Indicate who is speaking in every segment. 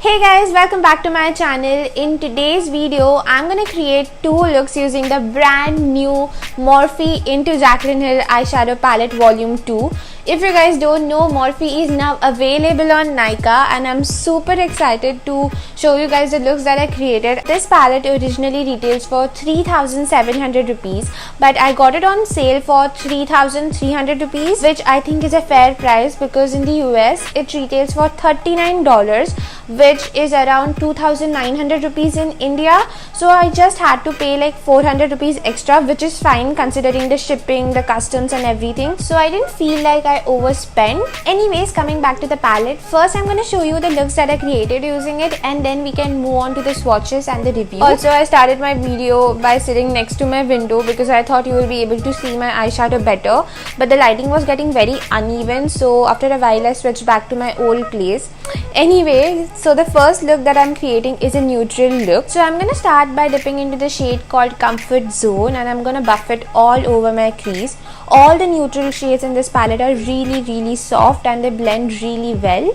Speaker 1: Hey guys, welcome back to my channel. In today's video, I'm gonna create two looks using the brand new Morphe Into Jaclyn Hill Eyeshadow Palette Volume 2. If you guys don't know, Morphe is now available on Nykaa and I'm super excited to show you guys the looks that I created. This palette originally retails for 3,700 rupees, but I got it on sale for 3,300 rupees, which I think is a fair price because in the US it retails for $39, which is around 2,900 rupees in India. So I just had to pay like 400 rupees extra, which is fine considering the shipping, the customs and everything. So I didn't feel like I overspent. Anyways, coming back to the palette, first I'm going to show you the looks that I created using it, and then we can move on to the swatches and the review. Also, I started my video by sitting next to my window because I thought you will be able to see my eyeshadow better, but the lighting was getting very uneven, so after a while I switched back to my old place. Anyway, so the first look that I'm creating is a neutral look. So I'm gonna start by dipping into the shade called Comfort Zone, and I'm gonna buff it all over my crease. All the neutral shades in this palette are really soft and they blend really well.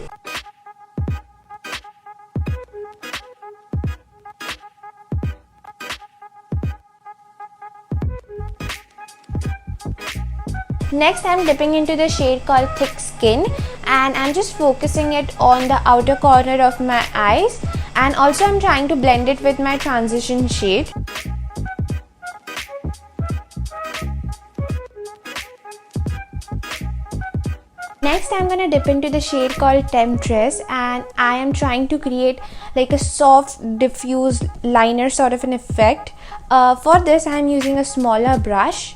Speaker 1: Next, I'm dipping into the shade called Thick Skin, and I'm just focusing it on the outer corner of my eyes, and also I'm trying to blend it with my transition shade. Next, I'm gonna dip into the shade called Temptress, and I am trying to create like a soft diffuse liner sort of an effect. For this, I'm using a smaller brush.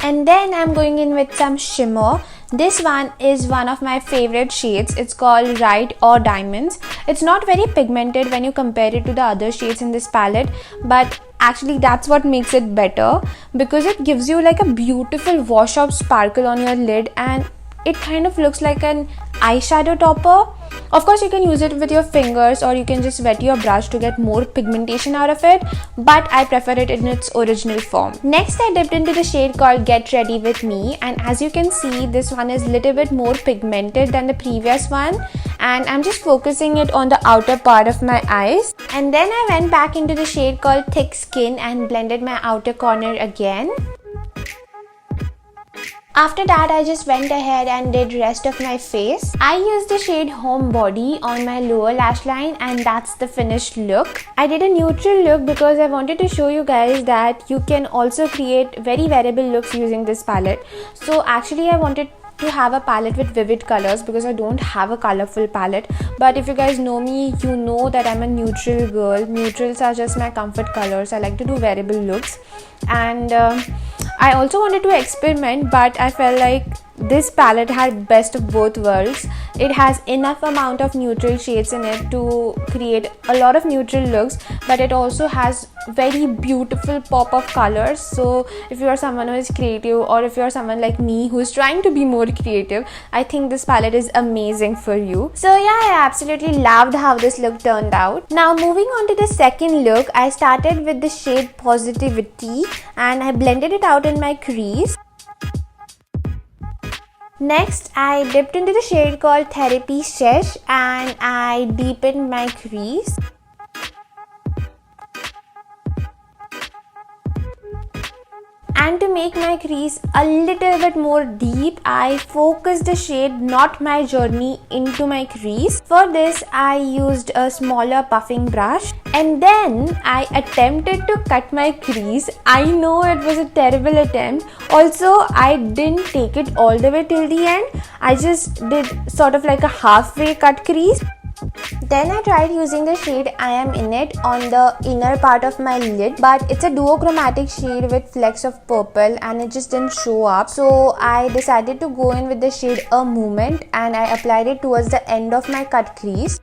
Speaker 1: And then I'm going in with some shimmer. This one is one of my favorite shades. It's called Ride or Diamonds. It's not very pigmented when you compare it to the other shades in this palette, but actually that's what makes it better because it gives you like a beautiful wash up sparkle on your lid, and it kind of looks like an eyeshadow topper. Of course, you can use it with your fingers or you can just wet your brush to get more pigmentation out of it, but I prefer it in its original form. Next, I dipped into the shade called Get Ready With Me, and as you can see, this one is a little bit more pigmented than the previous one, and I'm just focusing it on the outer part of my eyes. And then I went back into the shade called Thick Skin and blended my outer corner again. After that, I just went ahead and did rest of my face. I used the shade Homebody on my lower lash line, and that's the finished look. I did a neutral look because I wanted to show you guys that you can also create very variable looks using this palette. So actually I wanted to have a palette with vivid colors because I don't have a colorful palette, but if you guys know me, you know that I'm a neutral girl. Neutrals are just my comfort colors. I like to do variable looks, and I also wanted to experiment, but I felt like this palette had best of both worlds. It has enough amount of neutral shades in it to create a lot of neutral looks, but it also has very beautiful pop of colors. So if you are someone who is creative, or if you are someone like me who is trying to be more creative, I think this palette is amazing for you. So yeah, I absolutely loved how this look turned out. Now moving on to the second look, I started with the shade Positivity and I blended it out in my crease. Next, I dipped into the shade called Therapy Sesh and I deepened my crease. And to make my crease a little bit more deep, I focused the shade Not My Journey into my crease. For this, I used a smaller puffing brush, and then I attempted to cut my crease. I know it was a terrible attempt. Also, I didn't take it all the way till the end. I just did sort of like a halfway cut crease. Then I tried using the shade I Am In It on the inner part of my lid, but it's a duochromatic shade with flecks of purple and it just didn't show up. So I decided to go in with the shade A Moment and I applied it towards the end of my cut crease.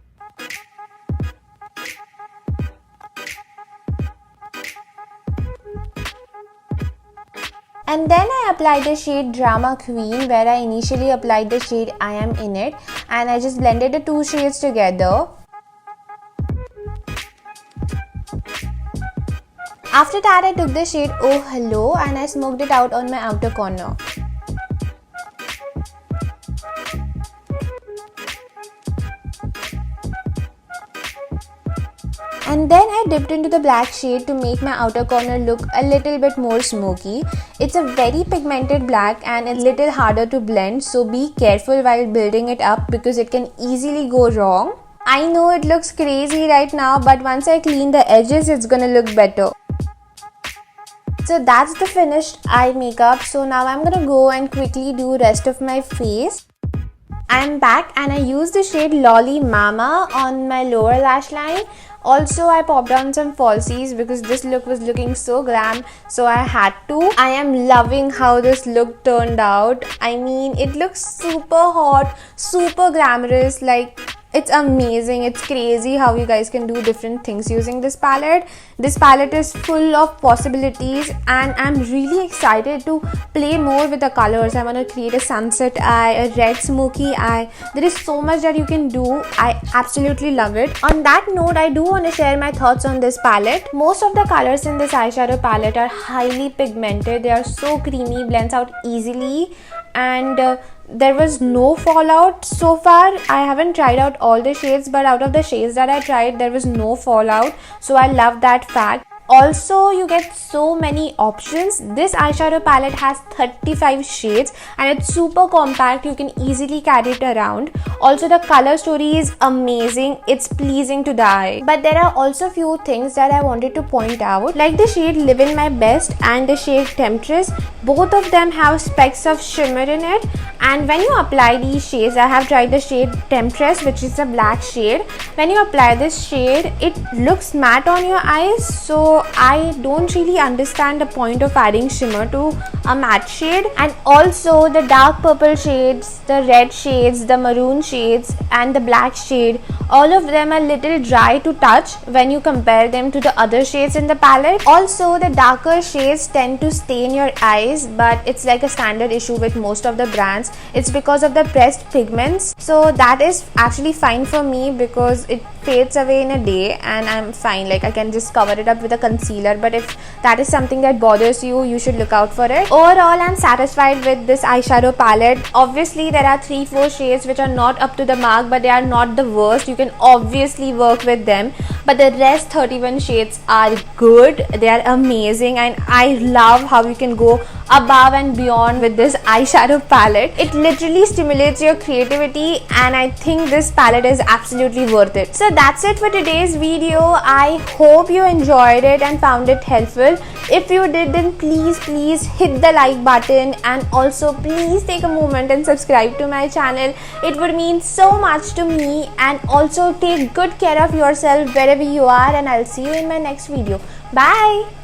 Speaker 1: And then I applied the shade Drama Queen, where I initially applied the shade I Am In It, and I just blended the two shades together. After that, I took the shade Oh Hello and I smoked it out on my outer corner. And then I dipped into the black shade to make my outer corner look a little bit more smoky. It's a very pigmented black and it's a little harder to blend, so be careful while building it up because it can easily go wrong. I know it looks crazy right now, but once I clean the edges, it's gonna look better. So that's the finished eye makeup. So now I'm gonna go and quickly do rest of my face. I'm back and I used the shade Lolly Mama on my lower lash line. Also, I popped on some falsies because this look was looking so glam, so I had to. I am loving how this look turned out. I mean, it looks super hot, super glamorous, like it's amazing. It's crazy how you guys can do different things using this palette. This palette is full of possibilities and I'm really excited to play more with the colors. I want to create a sunset eye, a red smoky eye. There is so much that you can do. I absolutely love it. On that note, I do want to share my thoughts on this palette. Most of the colors in this eyeshadow palette are highly pigmented. They are so creamy, blends out easily, and there was no fallout so far. I haven't tried out all the shades, but out of the shades that I tried, there was no fallout, so I love that fact. Also, you get so many options. This eyeshadow palette has 35 shades and it's super compact. You can easily carry it around. Also, the color story is amazing. It's pleasing to the eye. But there are also few things that I wanted to point out, like the shade Livin' My Best and the shade Temptress. Both of them have specks of shimmer in it, and when you apply these shades, I have tried the shade Temptress, which is a black shade. When you apply this shade, it looks matte on your eyes, so I don't really understand the point of adding shimmer to a matte shade. And also the dark purple shades, the red shades, the maroon shades and the black shade, all of them are little dry to touch when you compare them to the other shades in the palette. Also, the darker shades tend to stain your eyes, but it's like a standard issue with most of the brands. It's because of the pressed pigments, so that is actually fine for me because it fades away in a day and I'm fine. Like, I can just cover it up with a concealer, but if that is something that bothers you, you should look out for it. Overall, I'm satisfied with this eyeshadow palette. Obviously, there are 3-4 shades which are not up to the mark, but they are not the worst. You can obviously work with them, but the rest 31 shades are good. They are amazing, and I love how you can go above and beyond with this eyeshadow palette. It literally stimulates your creativity, and I think this palette is absolutely worth it. So that's it for today's video. I hope you enjoyed it and found it helpful. If you did, then please hit the like button, and also please take a moment and subscribe to my channel. It would mean so much to me. And also take good care of yourself wherever you are, and I'll see you in my next video. Bye.